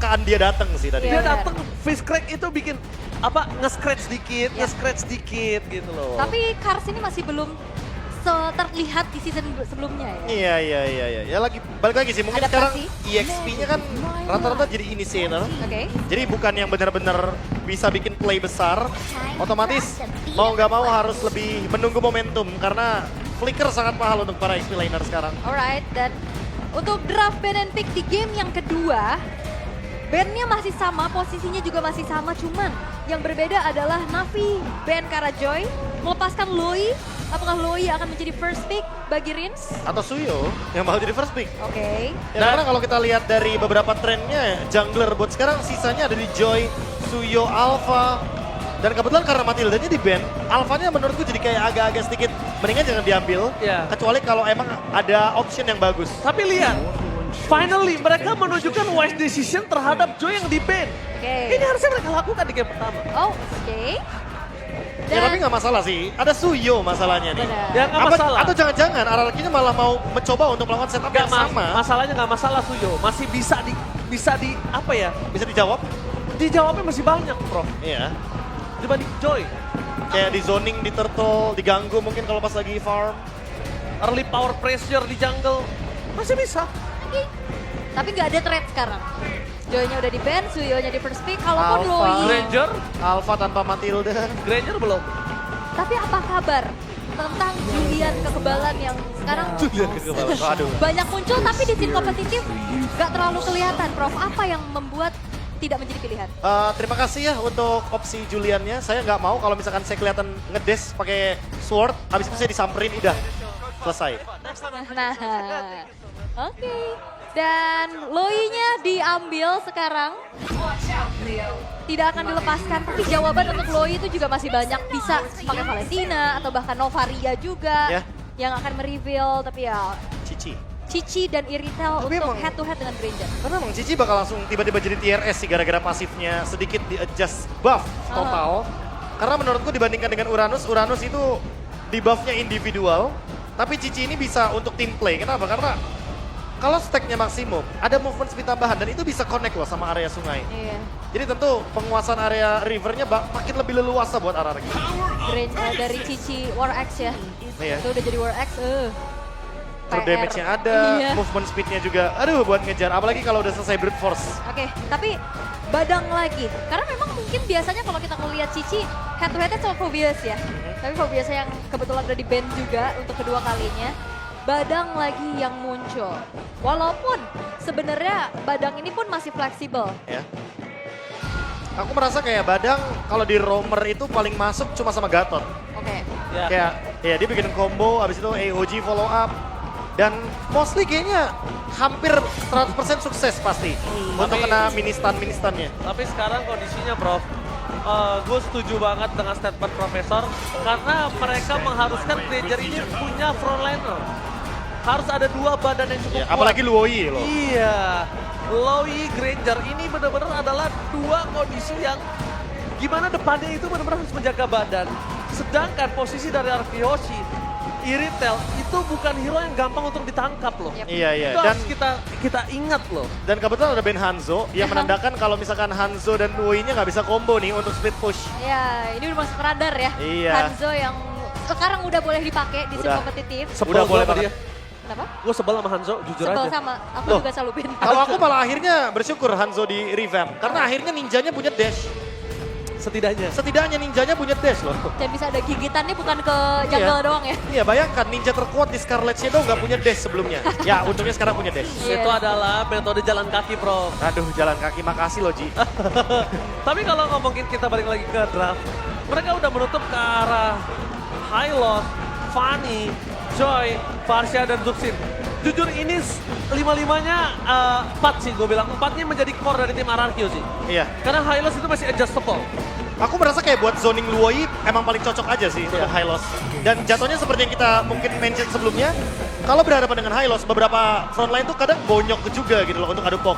kecelakaan dia datang sih tadi. Iya. Dia datang face crack itu bikin apa nge-scratch dikit, Iya. nge-scratch dikit gitu loh. Tapi Cars ini masih belum terlihat di season sebelumnya ya. Iya. Ya lagi balik lagi sih mungkin Adaptasi. sekarang EXP-nya kan rata-rata jadi initiator. Oke. Jadi bukan yang benar-benar bisa bikin play besar, otomatis mau nggak mau harus lebih menunggu momentum karena flicker sangat mahal untuk para XP laner sekarang. Alright, dan untuk draft ban and pick di game yang kedua, bandnya masih sama, posisinya juga masih sama, cuman yang berbeda adalah Navi ban Karajoy melepaskan Loi. Apakah Loi akan menjadi first pick bagi Rins? Atau Suyo yang bakal jadi first pick. Oke. Ya, karena kalau kita lihat dari beberapa trennya, jungler buat sekarang sisanya ada di Joy, Suyo, Alpha. Dan kebetulan karena Matildanya di ban, Alphanya menurutku jadi kayak agak-agak sedikit mendingan jangan diambil. Iya. Kecuali kalau emang ada option yang bagus. Tapi lihat, finally mereka menunjukkan wise decision terhadap Joy yang di ban. Oke. Ini harusnya mereka lakukan di game pertama. Oh, oke. Ya tapi nggak masalah sih, ada Suyo masalahnya nih. Benar. Ya nggak masalah. Atau jangan-jangan Ararakinya malah mau mencoba untuk melakukan setup yang sama. Masalahnya nggak masalah Suyo, masih bisa di apa ya? Bisa dijawab? Dijawabnya masih banyak, Prof. Iya. Dibanding Joy. Kayak di zoning, di turtle, diganggu mungkin kalau pas lagi farm. Early power pressure di jungle. Masih bisa. Tapi nggak ada threat sekarang. Joy-nya udah di ban, Suyo-nya di first pick, kalaupun Alpha. Loi. Granger, Alpha tanpa Matilda. Granger belum. Tapi apa kabar tentang Julian kekebalan yang sekarang Aduh. banyak muncul tapi di scene kompetitif nggak terlalu kelihatan, Prof? Apa yang membuat tidak menjadi pilihan? Terima kasih ya untuk opsi Juliannya. Saya nggak mau kalau misalkan saya kelihatan ngedes pakai sword, habis itu saya disamperin udah selesai. Nah, oke. Dan Loi-nya diambil sekarang. Tidak akan dilepaskan, tapi jawaban untuk Loi itu juga masih banyak. Bisa pakai Valentina atau bahkan Novaria juga Ya. yang akan mereveal. Tapi ya Cici. Cici dan Iritel Tapi untuk emang- head to head dengan Granger. Karena emang Cici bakal langsung tiba-tiba jadi TRS sih gara-gara pasifnya sedikit di-adjust buff total. Karena menurutku dibandingkan dengan Uranus, Uranus itu di buffnya individual. Tapi Cici ini bisa untuk team play. Kenapa? Karena kalau stacknya maksimum, ada movement speed tambahan dan itu bisa connect loh sama area sungai. Iya. Jadi tentu penguasaan area rivernya makin lebih leluasa buat Araragi. Granger dari Cici War X ya. Iya. Itu udah jadi War X. True PR. damage-nya ada, Iya. movement speed-nya juga, aduh buat ngejar. Apalagi kalau udah selesai brute force. Oke, tapi Badang lagi. Karena memang mungkin biasanya kalau kita ngelihat Cici head to headnya sama Phobius ya. Tapi Phobius yang kebetulan udah di ban juga untuk kedua kalinya. Badang lagi yang muncul. Walaupun sebenarnya Badang ini pun masih fleksibel. Ya. Aku merasa kayak Badang kalau di roamer itu paling masuk cuma sama Gatot. Oke. Ya. Kayak ya dia bikin combo, abis itu AOG follow up. Dan mostly kayaknya hampir 100% sukses pasti untuk Tapi- kena ministan-ministannya. Tapi sekarang kondisinya, Prof, gue setuju banget dengan statement Profesor karena mereka mengharuskan Granger ini punya frontliner. Harus ada dua badan yang cukup Ya, kuat. apalagi Luoi loh. Iya, Loi, Granger ini benar-benar adalah dua kondisi yang gimana depannya itu benar-benar harus menjaga badan. Sedangkan posisi dari Arkiyoshi, Iritel itu bukan hero yang gampang untuk ditangkap loh. Yep. Iya. Itu Dan harus kita ingat loh. dan kebetulan ada Ben Hanzo yang menandakan kalau misalkan Hanzo dan Luoi-nya nggak bisa combo nih untuk split push. Ya, ini udah masuk radar ya. Iya. Hanzo yang sekarang udah boleh dipakai di scene Udah. kompetitif. Udah boleh sama banget. dia. Kenapa? Gue sebel sama Hanzo, jujur Sebel aja. sama, aku Loh. juga selalu ban. Kalau aku malah akhirnya bersyukur Hanzo di revamp karena akhirnya ninjanya punya dash. Setidaknya. Setidaknya ninjanya punya dash loh. Dan bisa ada gigitannya bukan ke jungle Iya. doang ya. Iya bayangkan ninja terkuat di Scarlet Shadow nggak punya dash sebelumnya. Ya untungnya sekarang punya dash. Iya. Itu adalah metode jalan kaki, Prof. Aduh jalan kaki makasih loh Ji. Tapi kalau ngomongin kita balik lagi ke draft, mereka udah menutup ke arah Hylos, Fanny, Joy, Varsha, dan Zuxin. Jujur ini lima-limanya 4 sih gue bilang. 4-nya menjadi core dari tim Ararkyo sih. Iya. Karena Hylos itu masih adjustable. Aku merasa kayak buat zoning Luoi emang paling cocok aja sih untuk Hylos. Dan jatuhnya seperti yang kita mungkin mention sebelumnya, kalau berhadapan dengan Hylos, beberapa frontline tuh kadang bonyok juga gitu loh untuk adu pok.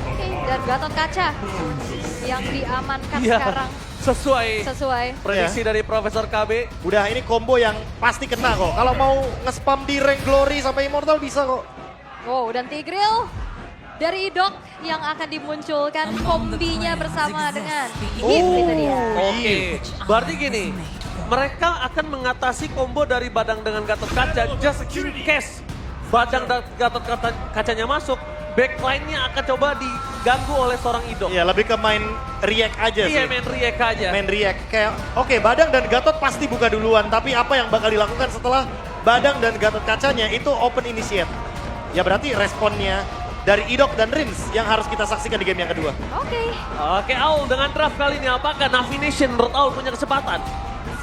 Oke, dan Gatot Kaca yang diamankan Iya, sekarang sesuai. prediksi dari Profesor KB. Udah ini combo yang pasti kena kok. Kalau mau nge-spam di rank glory sampai immortal bisa kok. Wow, dan Tigreal Dari Idok yang akan dimunculkan kombinya bersama dengan Yip itu dia. Oke, berarti gini, mereka akan mengatasi combo dari Badang dengan Gatot Kaca just in case Badang dan Gatot Kacanya masuk, backline-nya akan coba diganggu oleh seorang Idok. Iya, lebih ke main react aja sih. Iya, main react aja. Main react. Kayak, oke, Badang dan Gatot pasti buka duluan. Tapi apa yang bakal dilakukan setelah Badang dan Gatot Kacanya itu open initiate. Ya berarti responnya dari Idok dan Rins yang harus kita saksikan di game yang kedua. Oke. Aul dengan draft kali ini apakah Navi Nation menurut Aul punya kesempatan?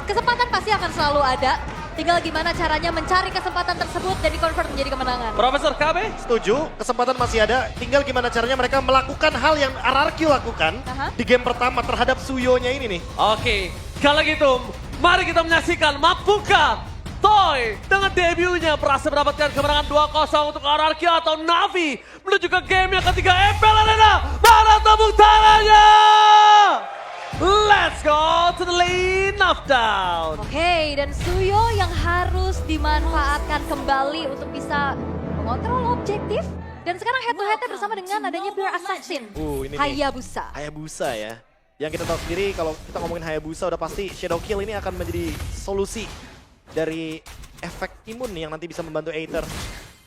Kesempatan pasti akan selalu ada. Tinggal gimana caranya mencari kesempatan tersebut dan di-convert menjadi kemenangan. Profesor KB? Setuju, kesempatan masih ada. Tinggal gimana caranya mereka melakukan hal yang RRQ lakukan di game pertama terhadap Suyo-nya ini nih. Oke, kalau gitu mari kita menyaksikan Mapuka Toy dengan debutnya berhasil mendapatkan kemenangan 2-0 untuk RRQ atau Navi menuju ke game yang ketiga MPL Arena. Mana tepuk tangannya? Let's go to the lane of down. Oke, dan Suyo yang harus dimanfaatkan kembali untuk bisa mengontrol objektif. Dan sekarang head to head bersama dengan adanya Pure Assassin, Ini nih. Hayabusa. Hayabusa ya. Yang kita tahu sendiri kalau kita ngomongin Hayabusa udah pasti Shadow Kill ini akan menjadi solusi dari efek imun yang nanti bisa membantu Aether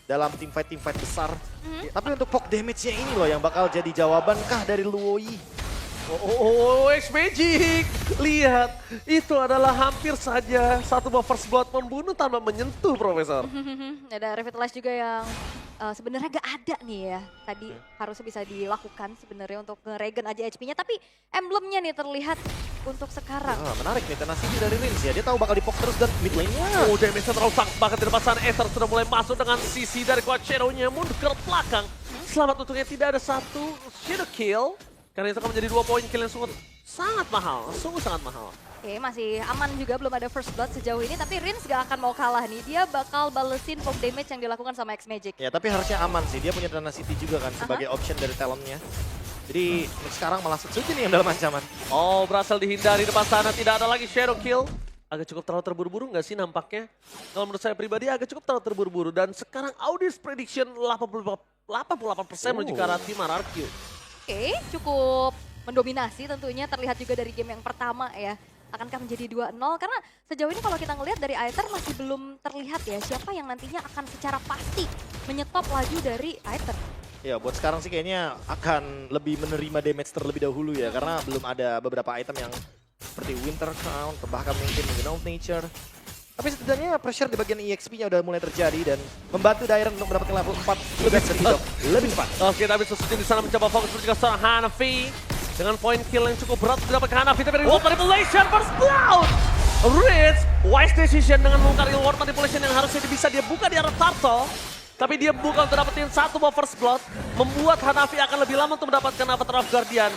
dalam teamfight besar. Tapi untuk poke damage-nya ini loh yang bakal jadi jawaban kah dari Luoyi. Oh, X-Magic. Lihat, itu adalah hampir saja satu buah first blood membunuh tanpa menyentuh, Profesor. Ada Revitalize juga yang sebenarnya gak ada nih ya. Tadi harusnya bisa dilakukan sebenarnya untuk nge-regen aja HP-nya. Tapi emblemnya nih terlihat untuk sekarang. Menarik nih tenacity dari Rins ya. Dia tahu bakal dipok terus dan mid lane-nya. Oh, damage-nya terlalu sangat banget di depan sana. Aether sudah mulai masuk dengan sisi dari kuat Shadow-nya mundur ke belakang. Selamat untungnya tidak ada satu Shadow Kill. Karena itu akan menjadi 2 poin kill yang sangat mahal. Sungguh sangat mahal. Oke, masih aman juga, belum ada first blood sejauh ini. Tapi Rins gak akan mau kalah nih. Dia bakal balesin poke damage yang dilakukan sama X-Magic. Ya tapi harusnya aman sih. Dia punya tenacity juga kan sebagai option dari talentnya. Jadi sekarang malah Suji nih yang dalam ancaman. Oh, berhasil dihindari depan sana. Tidak ada lagi Shadow Kill. Agak cukup terlalu terburu-buru nggak sih nampaknya? Kalau menurut saya pribadi agak cukup terlalu terburu-buru. Dan sekarang audience prediction 88% menuju ke arah tim RRQ. Oke, cukup mendominasi tentunya. Terlihat juga dari game yang pertama ya. Akankah menjadi 2-0? Karena sejauh ini kalau kita ngelihat dari Aether masih belum terlihat ya siapa yang nantinya akan secara pasti menyetop laju dari Aether. Ya buat sekarang sih kayaknya akan lebih menerima damage terlebih dahulu ya. Karena belum ada beberapa item yang seperti Winter Crown, bahkan mungkin Wind of Nature. Tapi setidaknya pressure di bagian EXP-nya udah mulai terjadi dan membantu Dairen untuk mendapatkan level 4 lebih cepat. Lebih cepat. Oke, tapi Susuji di sana mencoba fokus menuju seorang Hanafi. Dengan poin kill yang cukup berat mendapatkan Hanafi, tapi reward manipulation first blood. Ritz, wise decision dengan mengungkap reward manipulation yang harusnya bisa dia buka di arah Turtle. Tapi dia buka untuk dapetin satu buah first blood. Membuat Hanafi akan lebih lama untuk mendapatkan Avatar of Guardian.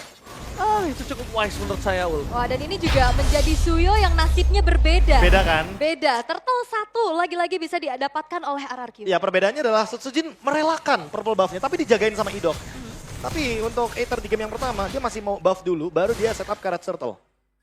Itu cukup wise menurut saya, Ul. Wah, dan ini juga menjadi Suyo yang nasibnya berbeda. Beda kan? Beda. Turtle 1 lagi-lagi bisa didapatkan oleh RRQ. Ya perbedaannya adalah Sutsujin merelakan purple buff-nya tapi dijagain sama Idok. Tapi untuk Aether di game yang pertama dia masih mau buff dulu baru dia setup Carrot Turtle.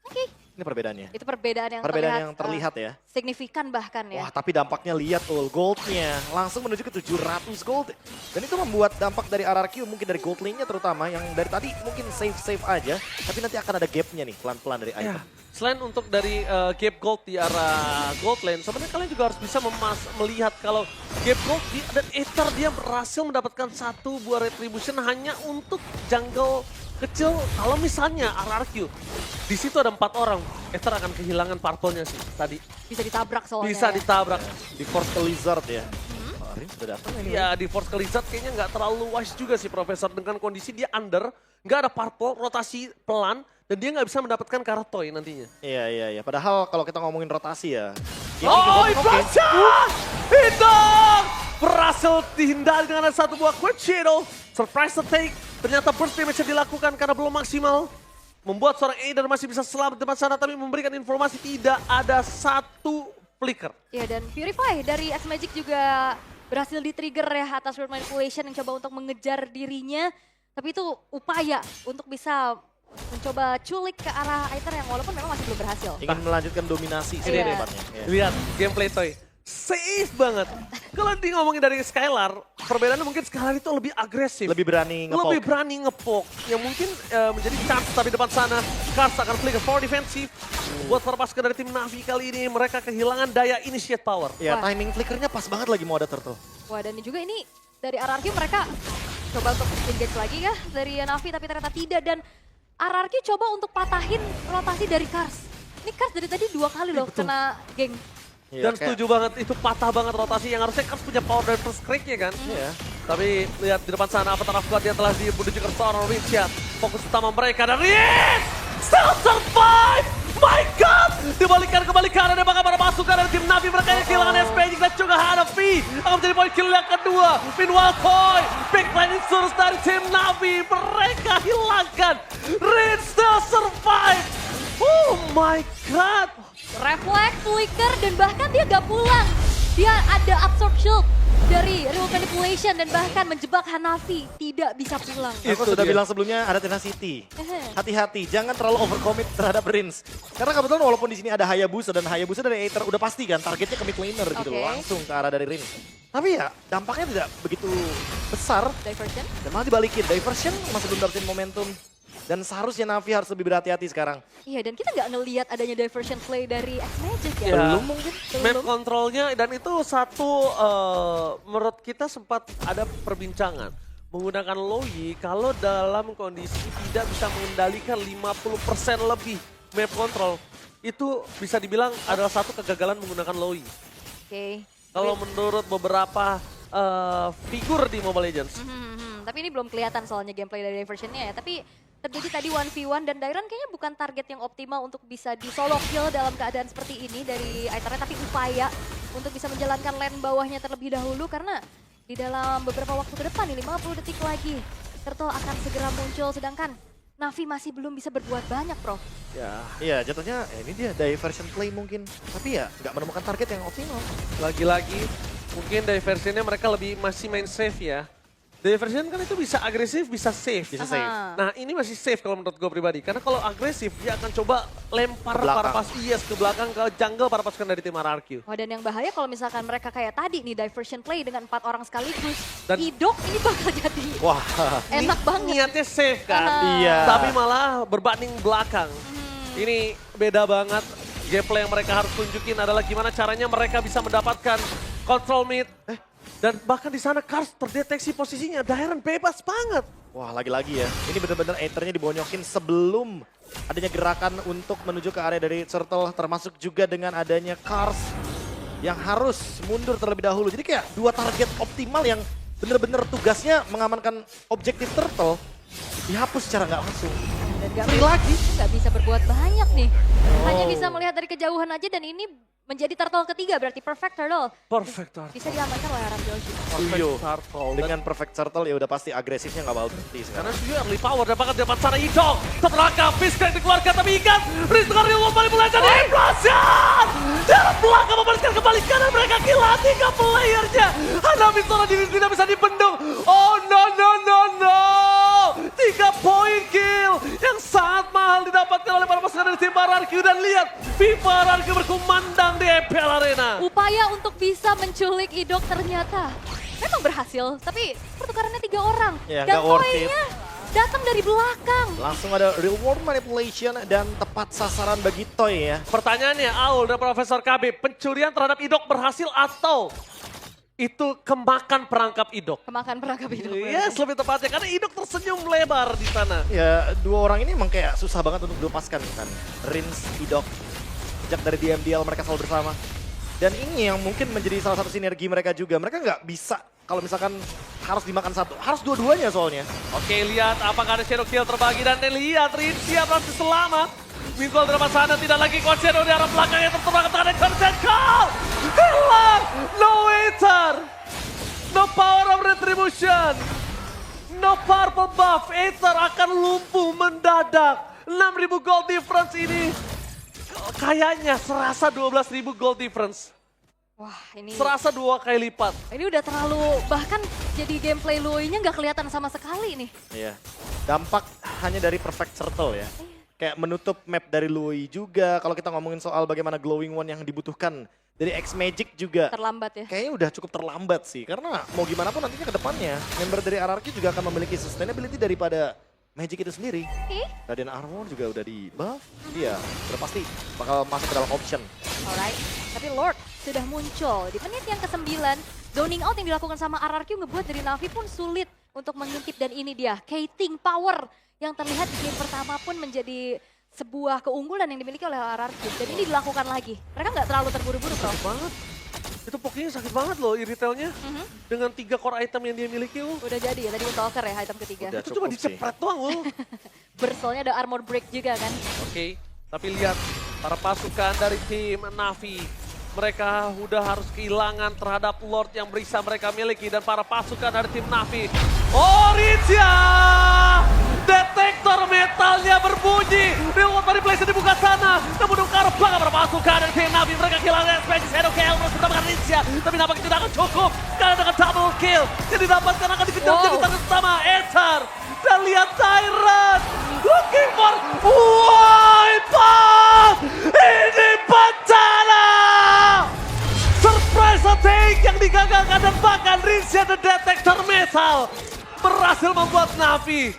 Oke. Ini perbedaannya. Itu perbedaan yang Terlihat ya. Signifikan bahkan ya. Wah tapi dampaknya lihat tuh goldnya langsung menuju ke 700 gold. Dan itu membuat dampak dari RRQ mungkin dari gold lane-nya terutama yang dari tadi mungkin save aja. Tapi nanti akan ada gap-nya nih pelan-pelan dari item. Selain untuk dari gap gold di arah gold lane, sebenarnya kalian juga harus bisa melihat kalau gap gold dan Aether dia berhasil mendapatkan satu buah retribution hanya untuk jungle kecil. Kalau misalnya RRQ di situ ada 4 orang, Aether akan kehilangan purple-nya sih tadi. Bisa ditabrak soalnya. Bisa ditabrak. Di Force ke Lizard ya. Rin sudah datang ini. Ya di Force ke Lizard kayaknya nggak terlalu wise juga sih Profesor. Dengan kondisi dia under, nggak ada purple, rotasi pelan, dan dia nggak bisa mendapatkan Karatoy nantinya. Iya. Padahal kalau kita ngomongin rotasi ya. Oh, Ibaca! Hitam! Berhasil dihindari dengan satu buah quick shadow. Surprise take. Ternyata burst damage yang dilakukan karena belum maksimal. Membuat seorang Aether masih bisa selamat di depan sana, tapi memberikan informasi tidak ada satu flicker. Ya, dan Purify dari X-Magic juga berhasil di-trigger ya atas word manipulation yang coba untuk mengejar dirinya. Tapi itu upaya untuk bisa mencoba culik ke arah Aether yang walaupun memang masih belum berhasil. Ingin melanjutkan dominasi sih Iya. depannya. Lihat gameplay Toy. safe banget. Kalau di ngomongin dari Skylar, perbedaannya mungkin Skylar itu lebih agresif. Lebih berani nge-poke. Lebih berani nge-poke. Yang mungkin menjadi chance tapi depan sana. Kars akan flicker for defensif. Buat terlepaskan dari tim Navi kali ini, mereka kehilangan daya initiate power. Ya, Wah. timing flickernya pas banget lagi mau ada turtle. Wah, dan juga ini dari RRQ mereka coba untuk engage lagi ya dari Navi, tapi ternyata tidak. Dan RRQ coba untuk patahin rotasi dari Kars. Ini Kars dari tadi 2 kali loh kena geng. Iya, Dan setuju banget, itu patah banget rotasi yang harusnya Kars punya power dari first crack-nya kan. Iya. Tapi lihat di depan sana, Avatar of God yang telah menuju ke seorang Richard. Fokus utama mereka dan Rich still survive! My God! Dibalikan kembali ke arah bahkan pada pasukan dari tim Navi mereka yang kehilangan SPG dan juga Hanafi akan menjadi poin kill yang kedua. Meanwhile Koi, backline insurus dari tim Navi mereka hilangkan. Rich still survive! Oh my God! Refleks, flicker, dan bahkan dia gak pulang. Dia ada absorb shield dari Real Manipulation dan bahkan menjebak Hanafi. Tidak bisa pulang. Aku Itu sudah dia. bilang sebelumnya ada tenacity. Hati-hati, jangan terlalu overcommit terhadap Rins. Karena kebetulan walaupun di sini ada Hayabusa dan Hayabusa dari Aether udah pasti kan targetnya ke mid laner gitu loh, Oke. langsung ke arah dari Rins. Tapi ya dampaknya tidak begitu besar Diversion. dan malah dibalikin. Diversion masih belum dapetin momentum. Dan seharusnya Navi harus lebih berhati-hati sekarang. Iya, dan kita nggak ngelihat adanya diversion play dari X-Magic ya. Ya. Belum mungkin. Map kontrolnya dan itu satu menurut kita sempat ada perbincangan. Menggunakan Loi kalau dalam kondisi tidak bisa mengendalikan 50% lebih map control. Itu bisa dibilang adalah satu kegagalan menggunakan Loi. Oke. Kalau menurut beberapa figur di Mobile Legends. Tapi ini belum kelihatan soalnya gameplay dari diversionnya ya. Tapi terjadi tadi 1v1 dan Dairon kayaknya bukan target yang optimal untuk bisa di solo kill dalam keadaan seperti ini dari Aethernya. Tapi upaya untuk bisa menjalankan lane bawahnya terlebih dahulu karena di dalam beberapa waktu ke depan nih 50 detik lagi Turtle akan segera muncul sedangkan Navi masih belum bisa berbuat banyak, Bro. Ya, Iya jatuhnya ini dia diversion play mungkin. Tapi ya nggak menemukan target yang optimal. lagi-lagi mungkin diversionnya mereka lebih masih main safe ya. Diversion kan itu bisa agresif, bisa safe. Bisa safe. Nah ini masih safe kalau menurut gue pribadi. Karena kalau agresif dia akan coba lempar Ke belakang. para pas ke belakang ke jungle para pasukan dari tim RRQ. Wah, dan yang bahaya kalau misalkan mereka kayak tadi nih diversion play dengan 4 orang sekaligus. Dan- Idok ini bakal jadi Wah. enak banget. Niatnya safe kan. Iya. Tapi malah berbanding belakang. Ini beda banget. Gameplay yang mereka harus tunjukin adalah gimana caranya mereka bisa mendapatkan control mid. Dan bahkan di sana Kars terdeteksi posisinya. Dairon bebas banget. Wah lagi-lagi ya, ini benar-benar Aethernya dibonyokin sebelum adanya gerakan untuk menuju ke area dari Turtle, termasuk juga dengan adanya Kars yang harus mundur terlebih dahulu. Jadi kayak 2 target optimal yang benar-benar tugasnya mengamankan objektif Turtle dihapus secara nggak langsung. Dan nggak Free lagi. nggak bisa berbuat banyak nih. Hanya bisa melihat dari kejauhan aja dan ini menjadi turtle ketiga berarti perfect turtle. Perfect turtle. Bisa diamankan oleh Aram Joshi. Suyo. Turtle. Dengan perfect turtle ya udah pasti agresifnya nggak bakal berhenti Karena sekarang. Suyo early power dapat dapat sana Idol. Terperangkap, Fiskal dikeluarkan tapi ikan. Riz dengan real world manipulation. Implosion! Dalam belakang membalikkan kembali kanan mereka gila. 3 playernya. Hanafi seorang diri tidak bisa dibendung. Oh no no no no. 3 poin kill yang sangat mahal didapatkan oleh para pasukan dari tim RRQ. Dan lihat, FIFA RRQ berkumandang di EPL Arena. Upaya untuk bisa menculik Idok ternyata memang berhasil. Tapi pertukarannya 3 orang. Ya, dan nggak worth it. poinnya datang dari belakang. Langsung ada real world manipulation dan tepat sasaran bagi Toy ya. Pertanyaannya, Aul dan Profesor KB, pencurian terhadap Idok berhasil atau itu kemakan perangkap Idok? Kemakan perangkap Idok. Yes, lebih tepatnya karena Idok tersenyum lebar di sana. Ya 2 orang ini emang kayak susah banget untuk dilepaskan kan. Rins, Idok, sejak dari DMDL mereka selalu bersama. Dan ini yang mungkin menjadi salah satu sinergi mereka juga. Mereka nggak bisa kalau misalkan harus dimakan satu. Harus dua-duanya soalnya. Oke, lihat apakah ada Shadow Kill terbagi dan lihat Rin siap masih selamat. Mingkol dari sana tidak lagi kuat Shadow di arah belakang yang tertembak ke tangan Consent Call. Hilang, no Aether. No power of retribution. No purple buff, Aether akan lumpuh mendadak. 6.000 gold difference ini. Kayaknya serasa 12.000 gold difference. Wah, ini Serasa 2 kali lipat. ini udah terlalu bahkan jadi gameplay Lui-nya nggak kelihatan sama sekali nih. Iya. Dampak hanya dari perfect turtle ya. kayak menutup map dari Lui juga. Kalau kita ngomongin soal bagaimana glowing one yang dibutuhkan dari X-Magic juga. Terlambat ya. Kayaknya udah cukup terlambat sih, karena mau gimana pun nantinya ke depannya, member dari RRQ juga akan memiliki sustainability daripada Magic itu sendiri. Oke, Radiant Armor juga udah di buff, dia udah pasti bakal masuk ke dalam option. alright. Tapi Lord sudah muncul di menit yang ke-9. Zoning out yang dilakukan sama RRQ ngebuat dari Navi pun sulit untuk mengintip. Dan ini dia, Kating Power yang terlihat di game pertama pun menjadi sebuah keunggulan yang dimiliki oleh RRQ. Dan ini dilakukan lagi. Mereka nggak terlalu terburu-buru, Bro. Sakit banget. Itu pokoknya sakit banget loh iritelnya. Dengan 3 core item yang dia miliki. Udah jadi ya, tadi Windtalker ya item ketiga. Udah. Itu cuma Cukup sih. dicepret doang loh. Burstnya ada armor break juga kan. Oke, tapi lihat para pasukan dari tim Navi. Mereka udah harus kehilangan terhadap Lord yang bisa mereka miliki. Dan para pasukan dari tim Navi. Oricia! Detektor metalnya berbunyi. Real World Money Place dibuka sana. Namun Dokar bangga para pasukan dari tim Navi. Mereka kehilangan Space Shadow KL terus mendapatkan Oricia. Tapi nampaknya tidak akan cukup. Karena dengan double kill. Yang didapatkan akan dikejar jadi target utama. Ether. Dan lihat Tyrant. Looking for Wipeout. Ini bencana. Surprise attack yang digagalkan dan bahkan Rinsya the Detector Metal berhasil membuat Navi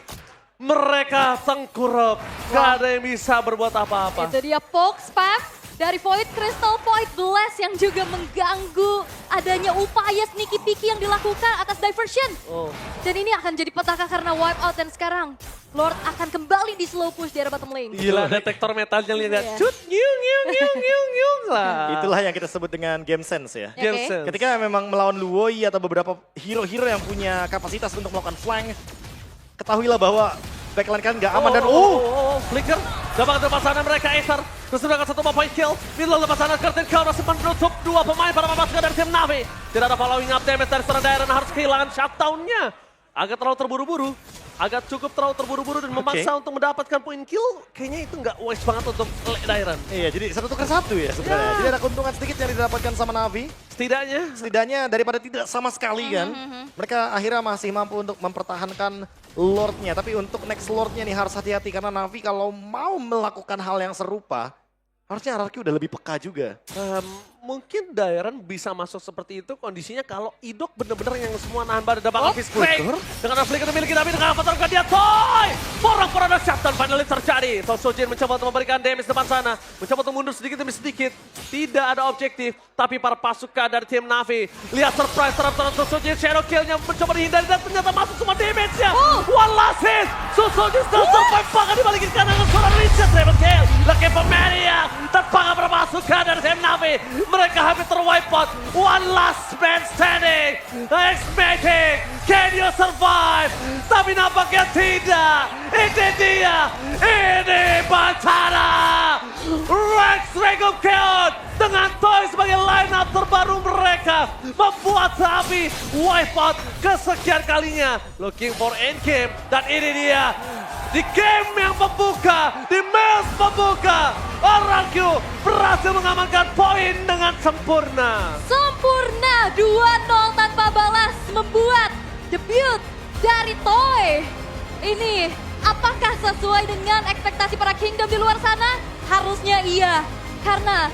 mereka tengkurap. Gak ada yang bisa berbuat apa-apa. Itu dia Poke Spam dari Void Crystal Void Blast yang juga mengganggu adanya upaya sneaky peeky yang dilakukan atas diversion. Oh. Dan ini akan jadi petaka karena wipe out dan sekarang Lord akan kembali di slow push di arah bottom lane. Gila detektor metalnya lihat. Iya. Cut, nyung lah. Itulah yang kita sebut dengan game sense ya. Game Oke. sense. Ketika memang melawan Luoi atau beberapa hero-hero yang punya kapasitas untuk melakukan flank, ketahuilah bahwa backline kan nggak aman dan Flicker, dapat depan sana mereka Aether. Terus mendapatkan 1 point kill. Middle depan sana Curtain Call masih menutup 2 pemain para pasukan dari tim Navi. Tidak ada following up damage dari seorang Dairon, harus kehilangan shutdown-nya. Agak terlalu terburu-buru. Agak cukup terlalu terburu-buru dan memaksa untuk mendapatkan poin kill. Kayaknya itu nggak wise banget untuk Dairon. Iya, jadi 1 tukar 1 ya sebenarnya. Jadi ada keuntungan sedikit yang didapatkan sama Navi. Setidaknya daripada tidak sama sekali kan, mereka akhirnya masih mampu untuk mempertahankan Lordnya. Tapi untuk next Lordnya nih harus hati-hati karena Navi kalau mau melakukan hal yang serupa, harusnya RRQ udah lebih peka juga. Mungkin Dairon bisa masuk seperti itu kondisinya kalau Idok bener-bener yang semua nahan badan dapat fist break. Dengan flicker dimiliki tapi dengan avatar dia Toy. Porang-porang dan shutdown finally terjadi. Sojin mencoba untuk memberikan damage depan sana. Mencoba untuk mundur sedikit demi sedikit. Tidak ada objektif. Tapi para pasukan dari tim Navi. Lihat surprise terhadap Sojin. Shadow kill-nya mencoba dihindari dan ternyata masuk semua damage-nya. One last hit. Sojin still survive. Bahkan dibalikin kanan dengan seorang Richard. Triple kill. Lagi Pemania. Terpakai para pasukan dari tim Navi. Mereka hampir terwipe out. One last man standing. X-Magic. Can you survive? Tapi nampaknya tidak. Ini dia. Ini bencana. Rex Dragon Kill. Dengan Toy sebagai line up terbaru mereka. Membuat Navi wipe out kesekian kalinya. Looking for endgame. Dan ini dia. Di game yang membuka. Di match membuka. RRQ berhasil mengamankan poin dengan sempurna. Sempurna 2-0 tanpa balas membuat debut dari Toy. Ini apakah sesuai dengan ekspektasi para Kingdom di luar sana? Harusnya iya. Karena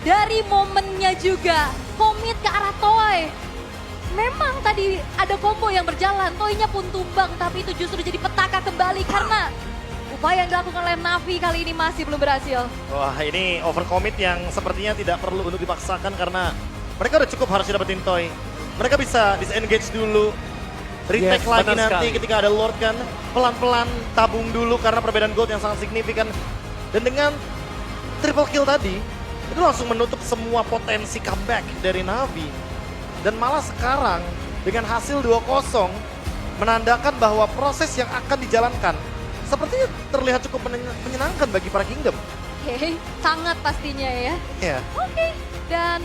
dari momennya juga komit ke arah Toy. Memang tadi ada combo yang berjalan, Toy-nya pun tumbang, tapi itu justru jadi petaka kembali karena upaya yang dilakukan oleh Navi kali ini masih belum berhasil. Wah, ini overcommit yang sepertinya tidak perlu untuk dipaksakan karena mereka udah cukup harus dapetin Toy. Mereka bisa disengage dulu, retake lagi nanti ketika ada Lord kan. Pelan-pelan tabung dulu karena perbedaan gold yang sangat signifikan. Dan dengan triple kill tadi, itu langsung menutup semua potensi comeback dari Navi. Dan malah sekarang dengan hasil 2-0 menandakan bahwa proses yang akan dijalankan sepertinya terlihat cukup menyenangkan bagi para Kingdom. Oke, sangat pastinya ya. Iya. Oke, dan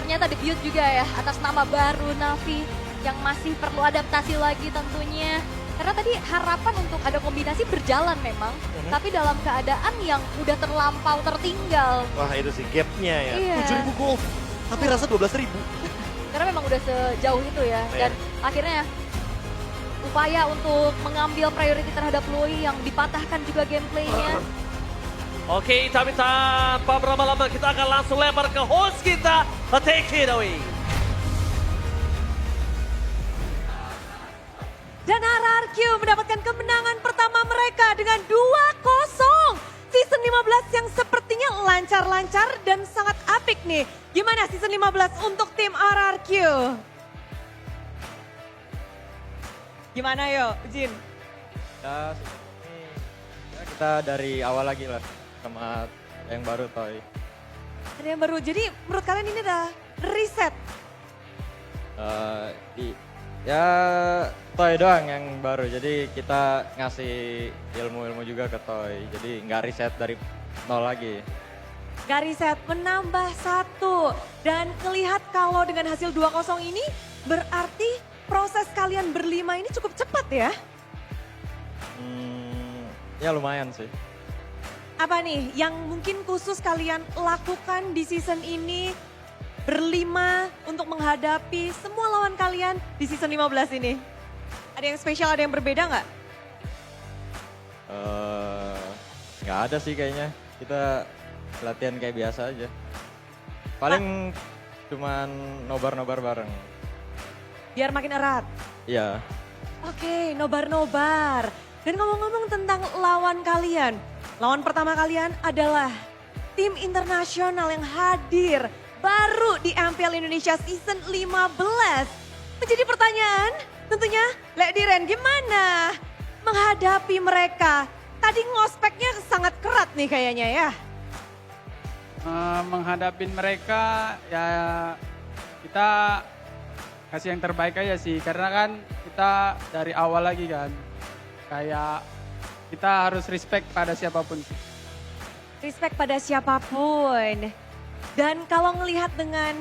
ternyata debut juga ya atas nama baru Navi yang masih perlu adaptasi lagi tentunya. Karena tadi harapan untuk ada kombinasi berjalan memang, tapi dalam keadaan yang udah terlampau tertinggal. Wah itu sih gapnya ya, Iya. 7.000 gold, tapi rasa 12.000. Karena memang udah sejauh itu ya, dan akhirnya upaya untuk mengambil priority terhadap Lui yang dipatahkan juga gameplaynya. Oke, tapi tanpa berlama-lama kita akan langsung lempar ke host kita. Take it away. Dan RRQ mendapatkan kemenangan pertama mereka dengan 2-0. Season 15 yang sepertinya lancar-lancar dan sangat apik nih. Gimana season 15 untuk tim RRQ? Gimana yo, Jin? Ya, ini ya kita dari awal lagi lah sama yang baru Toy. Ada yang baru, jadi menurut kalian ini udah reset? Ya Toy doang yang baru, jadi kita ngasih ilmu-ilmu juga ke Toy, jadi nggak riset dari nol lagi. Gak riset, menambah 1. Dan kelihat kalau dengan hasil 2-0 ini berarti proses kalian berlima ini cukup cepat ya? Ya lumayan sih. Apa nih yang mungkin khusus kalian lakukan di season ini berlima untuk menghadapi semua lawan kalian di season 15 ini? Ada yang spesial, ada yang berbeda nggak? Nggak ada sih kayaknya, kita latihan kayak biasa aja. Paling cuman nobar-nobar bareng. Biar makin erat. Iya. Oke, nobar-nobar. Dan ngomong-ngomong tentang lawan kalian. Lawan pertama kalian adalah tim internasional yang hadir baru di MPL Indonesia season 15. Menjadi pertanyaan tentunya, Lek Diren gimana menghadapi mereka? Tadi ngospeknya sangat kerat nih kayaknya ya. Menghadapi mereka ya kita kasih yang terbaik aja sih, karena kan kita dari awal lagi kan kayak kita harus respect pada siapapun sih. Respect pada siapapun. Dan kalau ngelihat dengan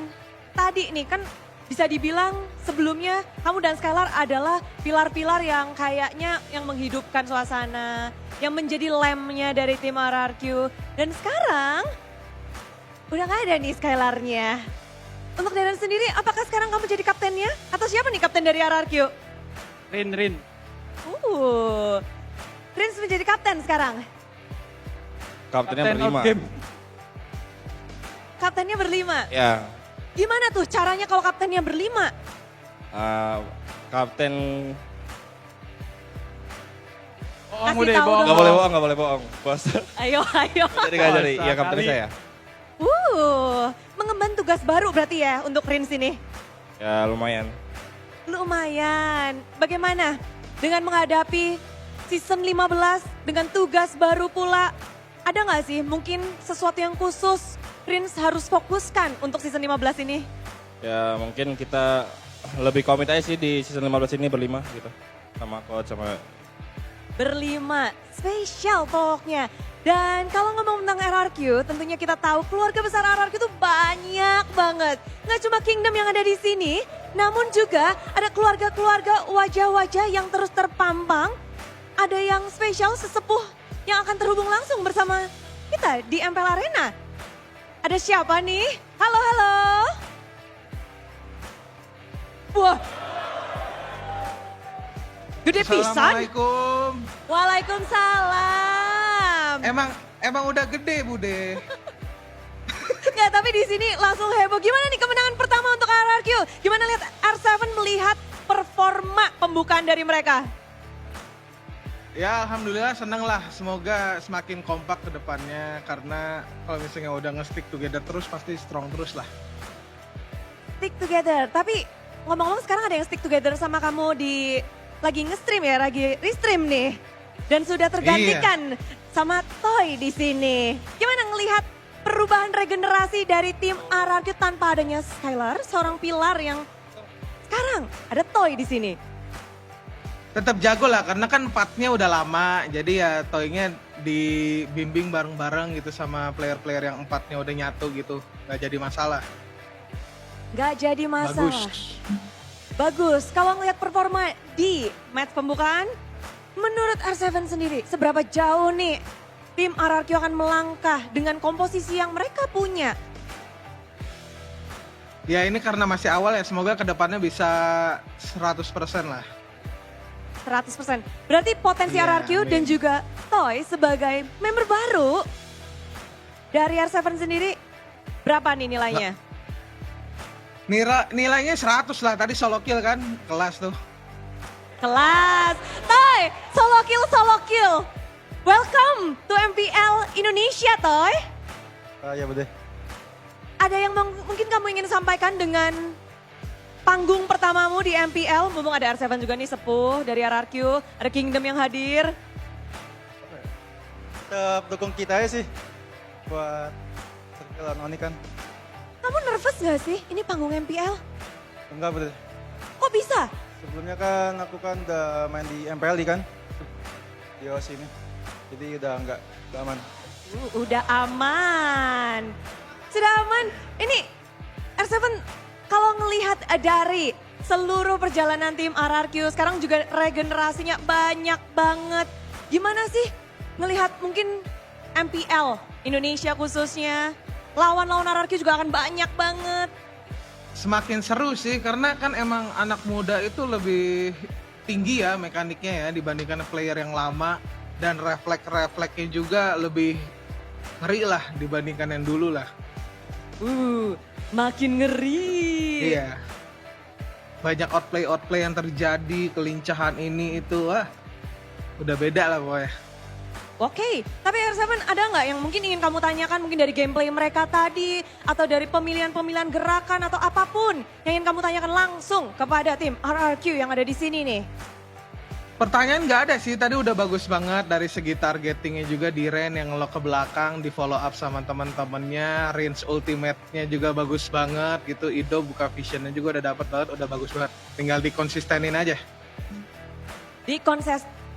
tadi nih kan bisa dibilang sebelumnya kamu dan Skylar adalah pilar-pilar yang kayaknya yang menghidupkan suasana, yang menjadi lemnya dari tim RRQ. Dan sekarang udah gak ada nih Skylarnya. Untuk Darren sendiri, apakah sekarang kamu jadi kaptennya? Atau siapa nih kapten dari RRQ? Rin. Rins menjadi kapten sekarang. Kaptennya Kapten berlima. outgame. Kaptennya berlima. Ya, Gimana tuh caranya kalau kaptennya berlima? kapten Bohong Kasih udah, tahu bohong. dong. nggak boleh bohong. Bos. Ayo. Jadi nggak jadi. Masa Iya kapten kali. saya. Mengemban tugas baru berarti ya untuk Rins ini. Ya lumayan. Lumayan. Bagaimana dengan menghadapi season 15 dengan tugas baru pula? Ada nggak sih mungkin sesuatu yang khusus Rins harus fokuskan untuk season 15 ini? Ya mungkin kita lebih komit aja sih di season 15 ini berlima gitu. Sama coach sama Berlima, spesial pokoknya. Dan kalau ngomong tentang RRQ, tentunya kita tahu keluarga besar RRQ itu banyak banget. Nggak cuma Kingdom yang ada di sini, namun juga ada keluarga-keluarga wajah-wajah yang terus terpampang. Ada yang spesial sesepuh yang akan terhubung langsung bersama kita di MPL Arena. Ada siapa nih? Halo. Wah. Gede pisan. Assalamualaikum. Waalaikumsalam. Emang udah gede Bude. Ya tapi di sini langsung heboh. Gimana nih kemenangan pertama untuk RRQ? Gimana lihat R7 melihat performa pembukaan dari mereka? Ya alhamdulillah seneng lah. Semoga semakin kompak ke depannya. Karena kalau misalnya udah nge-stick together terus pasti strong terus lah. Stick together. Tapi ngomong-ngomong sekarang ada yang stick together sama kamu di lagi nge-stream ya, lagi restream nih. Dan sudah tergantikan sama Toy di sini. Gimana ngelihat perubahan regenerasi dari tim RRQ tanpa adanya Skylar, seorang pilar yang sekarang ada Toy di sini. Tetap jago lah karena kan partnya udah lama. Jadi ya Toynya dibimbing bareng-bareng gitu sama player-player yang empatnya udah nyatu gitu. Gak jadi masalah. Gak jadi masalah. Bagus. Kalau ngelihat performa di match pembukaan, menurut R7 sendiri, seberapa jauh nih tim RRQ akan melangkah dengan komposisi yang mereka punya? Ya ini karena masih awal ya, semoga kedepannya bisa 100% lah. 100%. Berarti potensi Iya, RRQ dan amin. juga Toy sebagai member baru dari R7 sendiri berapa nih nilainya? Nilainya 100 lah, tadi solo kill kan, kelas tuh. Kelas. Toy, solo kill. Welcome to MPL Indonesia, Toy. Ya betul. Ada yang mungkin kamu ingin sampaikan dengan panggung pertamamu di MPL? Mumpung ada R7 juga nih, sepuh dari RRQ, ada Kingdom yang hadir. Tetap dukung kita ya sih buat circle Oni kan. Kamu nervous gak sih? Ini panggung MPL. Enggak betul. Kok bisa? Sebelumnya kan aku kan udah main di MPL kan. Di OS ini. Jadi udah enggak aman. Udah aman. Sudah aman. Ini R7 kalau ngelihat dari seluruh perjalanan tim RRQ, sekarang juga regenerasinya banyak banget. Gimana sih ngelihat mungkin MPL Indonesia khususnya, lawan-lawan RRQ juga akan banyak banget. Semakin seru sih, karena kan emang anak muda itu lebih tinggi ya mekaniknya ya dibandingkan player yang lama. Dan refleks-refleksnya juga lebih ngeri lah dibandingkan yang dulu lah. Makin ngeri. Iya. Banyak outplay yang terjadi, kelincahan ini itu, udah beda lah pokoknya. Oke, tapi R7 ada nggak yang mungkin ingin kamu tanyakan mungkin dari gameplay mereka tadi atau dari pemilihan-pemilihan gerakan atau apapun yang ingin kamu tanyakan langsung kepada tim RRQ yang ada di sini nih? Pertanyaan nggak ada sih, tadi udah bagus banget dari segi targetingnya juga di Ren yang ngelock ke belakang, di follow up sama teman-temannya, range ultimate-nya juga bagus banget gitu, Ido buka visionnya juga udah dapet banget, udah bagus banget. Tinggal dikonsistenin aja.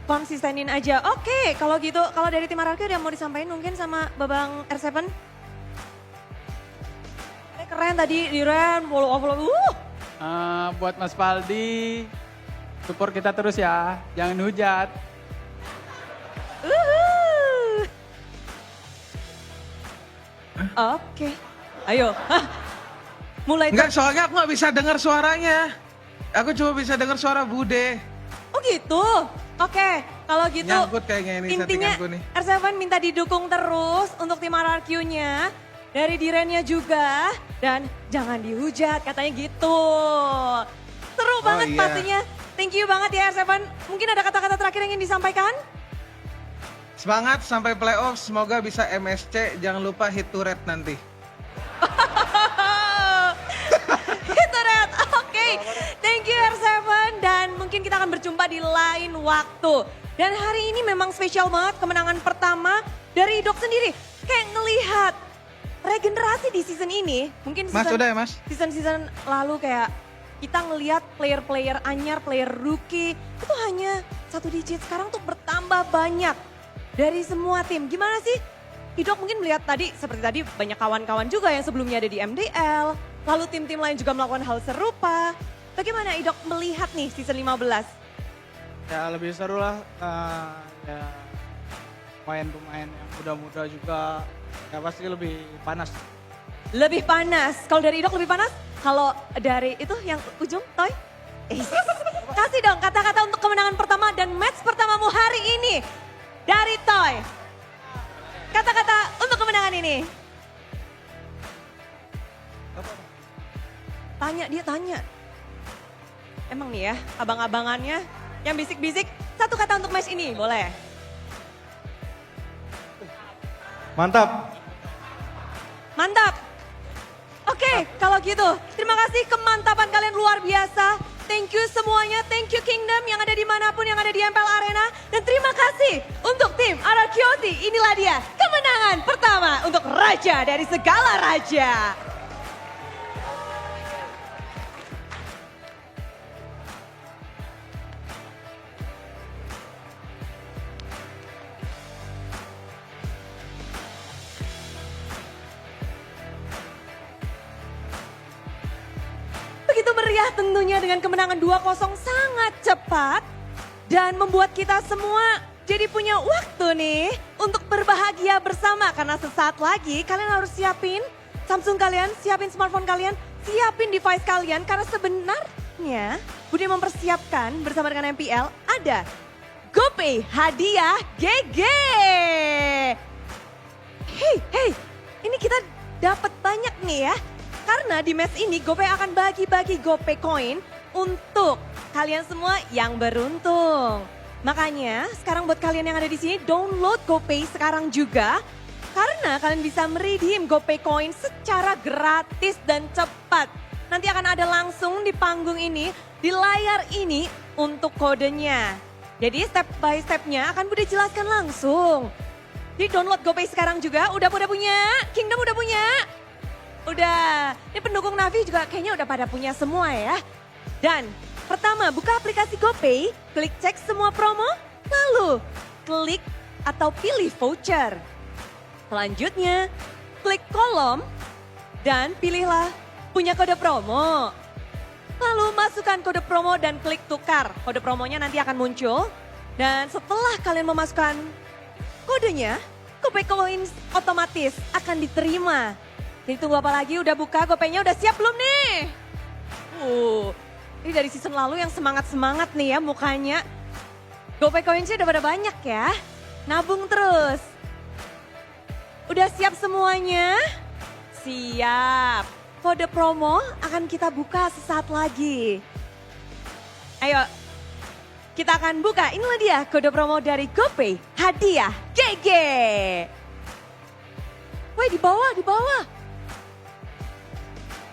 Konsistenin aja. Oke, kalau gitu, kalau dari tim RRQ ada yang mau disampaikan mungkin sama Babang R7? Keren tadi di Ren, follow up. Buat Mas Paldi, support kita terus ya, jangan hujat. Oke, ayo. Mulai. Enggak, soalnya aku nggak bisa dengar suaranya. Aku cuma bisa dengar suara Bude. Oh gitu. Oke, kalau gitu Nyangkut kayaknya ini intinya settinganku nih. R7 minta didukung terus untuk tim RRQ-nya. Dari Dirennya juga. Dan jangan dihujat, katanya gitu. Seru banget iya. pastinya. Thank you banget ya R7. Mungkin ada kata-kata terakhir yang ingin disampaikan? Semangat sampai playoff, semoga bisa MSC, jangan lupa hit to red nanti. Itu Red. Oke. Thank you R7 dan mungkin kita akan berjumpa di lain waktu. Dan hari ini memang spesial banget kemenangan pertama dari Idok sendiri. Kayak ngelihat regenerasi di season ini, mungkin Mas udah ya Mas? season lalu kayak kita ngelihat player-player anyar, player rookie itu hanya 1 digit. Sekarang tuh bertambah banyak dari semua tim. Gimana sih? Idok mungkin melihat tadi, seperti tadi banyak kawan-kawan juga yang sebelumnya ada di MDL. Lalu tim-tim lain juga melakukan hal serupa. Bagaimana Idok melihat nih season 15? Ya lebih seru lah, ya pemain-pemain yang muda-muda juga, ya pasti lebih panas. Lebih panas. Kalau dari Idok lebih panas? Kalau dari itu yang ujung, Toy? Kasih dong kata-kata untuk kemenangan pertama dan match pertamamu hari ini. Dari Toy. Kata-kata untuk kemenangan ini. Dia tanya. Emang nih ya, abang-abangannya yang bisik-bisik, satu kata untuk match ini, boleh? Mantap. Mantap. Oke, kalau gitu, terima kasih kemantapan kalian luar biasa. Thank you semuanya, thank you Kingdom yang ada dimanapun yang ada di MPL Arena. Dan terima kasih untuk tim RRQ. Inilah dia kemenangan pertama untuk Raja dari segala Raja. Begitu meriah tentunya dengan kemenangan 2-0 sangat cepat. Dan membuat kita semua jadi punya waktu nih untuk berbahagia bersama. Karena sesaat lagi kalian harus siapin Samsung kalian, siapin smartphone kalian, siapin device kalian. Karena sebenarnya Bude mempersiapkan bersama dengan MPL ada GoPay hadiah GG. Hey, ini kita dapat banyak nih ya. Karena di match ini GoPay akan bagi-bagi GoPay coin untuk kalian semua yang beruntung. Makanya sekarang buat kalian yang ada di sini download GoPay sekarang juga. Karena kalian bisa meredeem GoPay coin secara gratis dan cepat. Nanti akan ada langsung di panggung ini, di layar ini untuk kodenya. Jadi step by stepnya akan Bude jelaskan langsung. Jadi download GoPay sekarang juga, udah punya, Kingdom udah punya. Udah, ini pendukung Navi juga kayaknya udah pada punya semua ya. Dan pertama buka aplikasi GoPay, klik cek semua promo, lalu klik atau pilih voucher. Selanjutnya klik kolom dan pilihlah punya kode promo. Lalu masukkan kode promo dan klik tukar. Kode promonya nanti akan muncul. Dan setelah kalian memasukkan kodenya, GoPay Coins otomatis akan diterima. Jadi tunggu apa lagi? Udah buka GoPay-nya, udah siap belum nih? Ini dari season lalu yang semangat-semangat nih ya mukanya. GoPay Coins-nya udah pada banyak ya. Nabung terus. Udah siap semuanya? Siap. Kode promo akan kita buka sesaat lagi. Ayo, kita akan buka. Inilah dia kode promo dari GoPay. Hadiah GG. Woi, di bawah.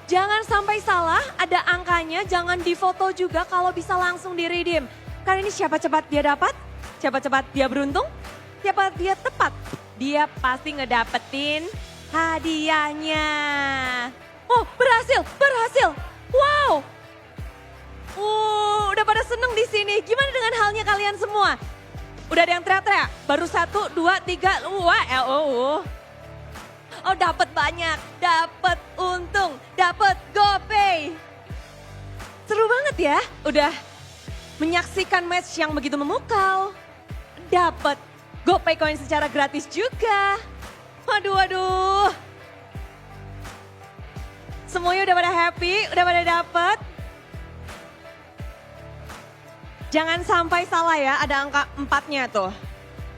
Jangan sampai salah, ada angkanya. Jangan difoto juga kalau bisa langsung di-redeem. Karena ini siapa cepat dia dapat, siapa cepat dia beruntung, siapa dia tepat. Dia pasti ngedapetin hadiahnya. Oh, berhasil. Wow. Udah pada seneng di sini. Gimana dengan halnya kalian semua? Udah ada yang teriak-teriak? Baru 1, 2, 3, Oh, dapat banyak, dapat untung, dapat GoPay. Seru banget ya. Udah menyaksikan match yang begitu memukau. Dapat GoPay coin secara gratis juga. Waduh. Semuanya udah pada happy, udah pada dapet. Jangan sampai salah ya, ada angka 4-nya tuh.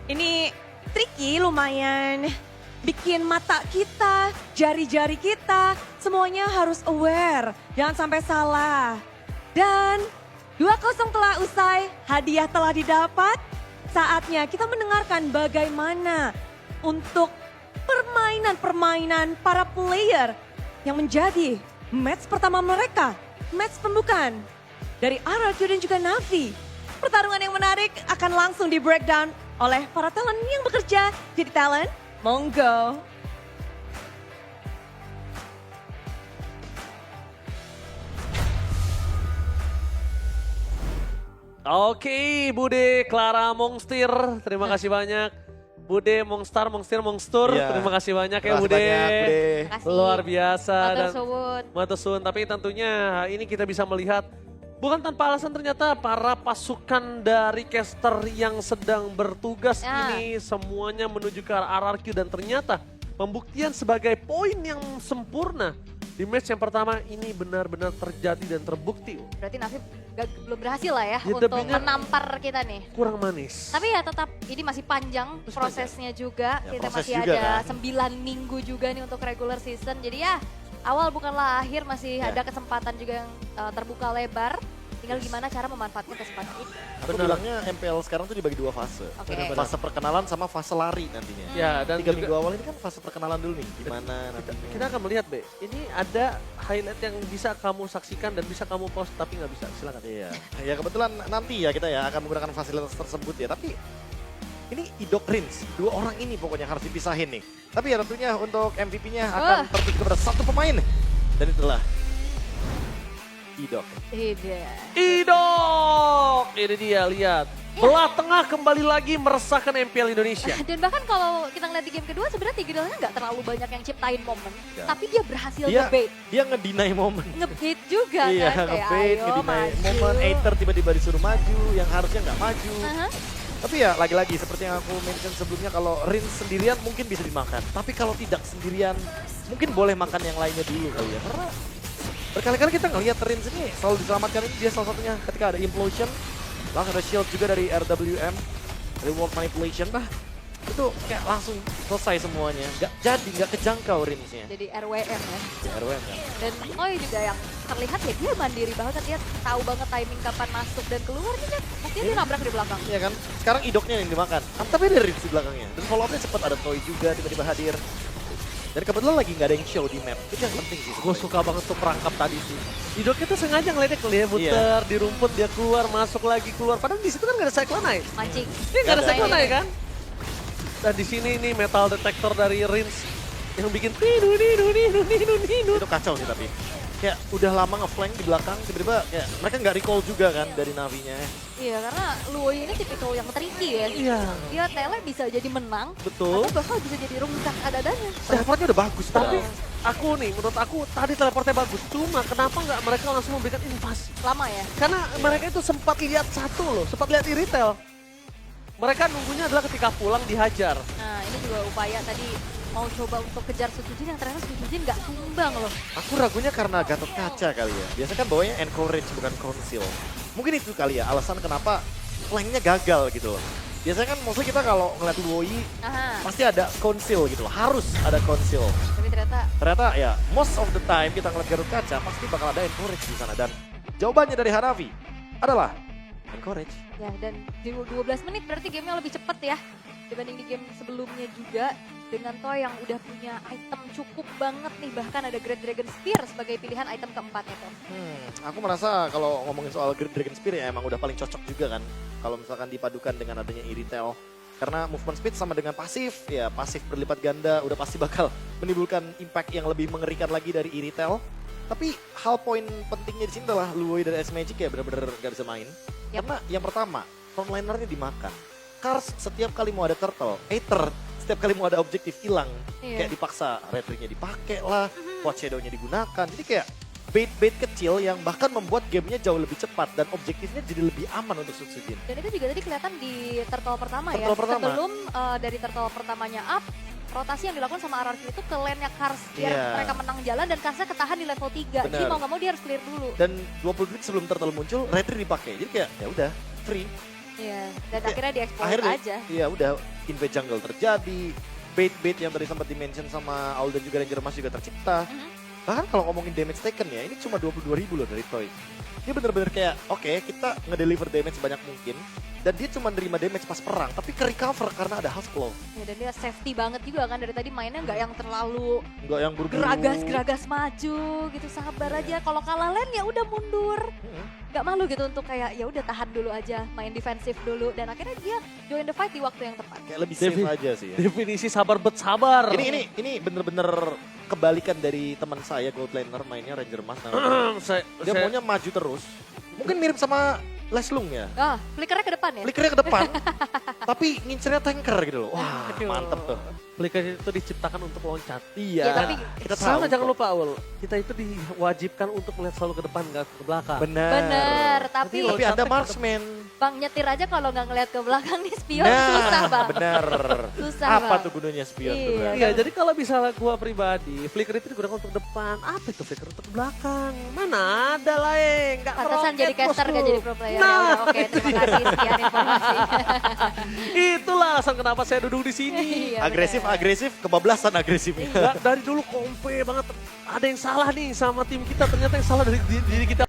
Ini tricky lumayan. Bikin mata kita, jari-jari kita, semuanya harus aware. Jangan sampai salah. Dan 2-0 telah usai, hadiah telah didapat. Saatnya kita mendengarkan bagaimana untuk permainan para player yang menjadi match pertama mereka, match pembukaan dari RRQ dan juga Navi. Pertarungan yang menarik akan langsung di breakdown oleh para talent yang bekerja jadi talent. Monggo. Oke, Bude, Clara, Mongstir, terima kasih banyak. Bude, Mongstar, Mongstur, Iya. terima kasih banyak ya Terima kasih Bude. banyak, Bude. Kasih. Luar biasa. Matur suwun. Matur suwun, tapi tentunya ini kita bisa melihat bukan tanpa alasan ternyata para pasukan dari caster yang sedang bertugas Ya. ini semuanya menuju ke arah RRQ dan ternyata pembuktian sebagai poin yang sempurna di match yang pertama ini benar-benar terjadi dan terbukti. Berarti Navi belum berhasil lah ya Ya, untuk tapi-nya- menampar kita nih. Kurang manis. Tapi ya tetap ini masih panjang Masih prosesnya juga. Ya, Kita proses masih juga ada kan. 9 minggu juga nih untuk regular season. Jadi ya awal bukanlah akhir, masih Ya. ada kesempatan juga yang terbuka lebar. Tinggal gimana cara memanfaatkan kesempatan ini. Aku bilangnya MPL sekarang tuh dibagi 2 fase. Oke. Fase perkenalan sama fase lari nantinya. Ya, dan 3 juga- minggu awal ini kan fase perkenalan dulu nih. Gimana nantinya. Kita akan melihat, Be. Ini ada highlight yang bisa kamu saksikan dan bisa kamu post, tapi nggak bisa. Silakan. Iya, ya kebetulan nanti ya kita ya akan menggunakan fasilitas tersebut ya. Tapi ini Idok Rins, 2 orang ini pokoknya harus dipisahin nih. Tapi ya tentunya untuk MVP-nya akan tertuju kepada 1 pemain. Dan itulah Idok. Tidak. Idok! Ini dia, lihat. Belah tengah kembali lagi meresahkan MPL Indonesia. Dan bahkan kalau kita ngeliat di game kedua sebenarnya Tigrealnya nggak terlalu banyak yang ciptain momen. Ya. Tapi dia berhasil Dia nge-bait. dia ngedeny momen. Nge-bait juga Iya, kan. Kayak nge-bait, ayo ngedeny maju. momen. Aether tiba-tiba disuruh maju yang harusnya nggak maju. Aha. Tapi ya lagi-lagi seperti yang aku mention sebelumnya, kalau Rins sendirian mungkin bisa dimakan. Tapi kalau tidak sendirian mungkin boleh makan yang lainnya dulu kali ya. Karena Berkali-kali kita ngelihat Rins ini selalu diselamatkan, ini dia salah satunya ketika ada implosion. Langsung ada shield juga dari RWM, reward manipulation. Nah, itu kayak langsung selesai semuanya. Nggak kejangkau Rinsnya. Jadi RWM ya. RWM kan. Dan Toy juga yang terlihat ya dia mandiri banget, dia tahu banget timing kapan masuk dan keluar nih kan. Buktinya dia nabrak di belakang. Iya kan? Sekarang idoknya yang dimakan. Tapi ada Rins di belakangnya. Dan follow up-nya cepat, ada Toy juga tiba-tiba hadir. Dan kebetulan lagi nggak ada yang show di map. Itu yang penting sih. Gue suka banget tuh perangkap tadi sih. Idoknya tuh sengaja ngeledek kali ya, muter di rumput, dia keluar, masuk lagi, keluar. Padahal di situ kan nggak ada Cyclone. Mancing. Dia nggak ada Cyclone kan? Dan di sini nih metal detector dari Rins yang bikin Itu kacau sih tapi. Kayak udah lama ngeflank di belakang, tiba-tiba kayak mereka nggak recall juga kan dari Navinya. Iya, karena Luoyi ini tipikal yang tricky ya. Iya. Dia tele bisa jadi menang, Betul. atau bahkan bisa jadi rungkat ada-adanya. Teleportnya udah bagus Tapi padahal. aku nih, menurut aku tadi teleportnya bagus. Cuma kenapa nggak mereka langsung memberikan invasi? Lama ya. Karena mereka itu sempat lihat satu loh, sempat lihat di retail. Mereka nunggunya adalah ketika pulang dihajar. Nah, ini juga upaya tadi mau coba untuk kejar Sujujin yang ternyata Sujujin nggak tumbang loh. Aku ragunya karena Gatot Kaca kali ya. Biasanya kan bawanya encourage bukan conceal. Mungkin itu kali ya alasan kenapa flanknya gagal gitu loh. Biasanya kan maksudnya kita kalau ngeliat Luoyi Aha, pasti ada conceal gitu loh. Harus ada conceal. tapi ternyata Ternyata ya most of the time kita ngeliat Gatot Kaca pasti bakal ada encourage di sana. Dan jawabannya dari Hanafi adalah encourage. ya, dan di 12 menit berarti gamenya lebih cepet ya dibanding di game sebelumnya juga, dengan Toy yang udah punya item cukup banget nih, bahkan ada Great Dragon Spear sebagai pilihan item keempatnya tuh. Aku merasa kalau ngomongin soal Great Dragon Spear ya emang udah paling cocok juga kan. Kalau misalkan dipadukan dengan adanya Iritel. Karena movement speed sama dengan pasif, ya pasif berlipat ganda udah pasti bakal menimbulkan impact yang lebih mengerikan lagi dari Iritel. Tapi hal poin pentingnya di sini adalah Luoyi dari S-Magic ya benar-benar gak bisa main. Yap. Karena yang pertama, frontlinernya dimakan. Cars setiap kali mau ada turtle, Aether setiap kali mau ada objektif hilang. Iya. Kayak dipaksa, red ring-nya dipakai lah, watch shadow-nya digunakan. Jadi kayak bait-bait kecil yang bahkan membuat gamenya jauh lebih cepat dan objektifnya jadi lebih aman untuk Sutsujin. Dan itu juga tadi kelihatan di turtle pertama ya. Turtle pertama. Sebelum dari turtle pertamanya up, rotasi yang dilakukan sama RRQ itu ke lane-nya Cars biar Iya. mereka menang jalan dan Carsnya ketahan di level 3. Jadi Benar. mau nggak mau dia harus clear dulu. Dan 20 detik sebelum turtle muncul, red ring dipakai. Jadi kayak ya udah, free. Iya, dan Kayak akhirnya di-exploit Akhirnya aja. iya udah invade jungle terjadi, bait-bait yang tadi sempat dimention sama Alden juga Ranger Mas juga tercipta. Bahkan kalau ngomongin damage taken ya, ini cuma 22.000 loh dari Toy. Dia bener-bener kayak, oke kita ngedeliver damage sebanyak mungkin, dan dia cuma nerima damage pas perang, tapi ke-recover karena ada half claw. Ya, dan dia safety banget juga kan dari tadi mainnya nggak yang terlalu Enggak yang buru-buru. geragas maju gitu, sabar aja. Kalau kalah lane ya udah mundur. Nggak malu gitu untuk kayak ya udah tahan dulu aja, main defensif dulu, dan akhirnya dia join the fight di waktu yang tepat. Kayak lebih safe aja sih ya. Definisi sabar bet sabar. Ini bener-bener kebalikan dari teman saya Gold Laner mainnya Ranger Mas namanya. Dia maunya maju terus. Mungkin mirip sama Leslung ya. Ah, flickernya ke depan ya? Flickernya ke depan, tapi ngincernya tanker gitu loh. Wah, Aduh. mantep tuh. Flicker itu diciptakan untuk loncat. Iya, Ya, tapi kita Sama tahu jangan kok. lupa Aul, kita itu diwajibkan untuk melihat selalu ke depan, nggak ke belakang. Bener, tapi Tapi Anda marksman. Bang nyetir aja kalau nggak ngeliat ke belakang nih spion susah bang. bener. Susah Apa bang. tuh gunanya spion Iya. tuh? Bang? Iya, jadi kalau misalnya gua pribadi, flicker itu digunakan untuk depan. Apa itu flicker untuk belakang? Mana ada lah nggak Pantesan meroket, jadi caster bosku. gak jadi pro player. Nah, Ya udah, oke, terima kasih sekian informasi. itulah alasan kenapa saya duduk di sini. Iya, Agresif, kebablasan agresifnya. Nggak, dari dulu kompe banget. Ada yang salah nih sama tim kita, ternyata yang salah dari diri kita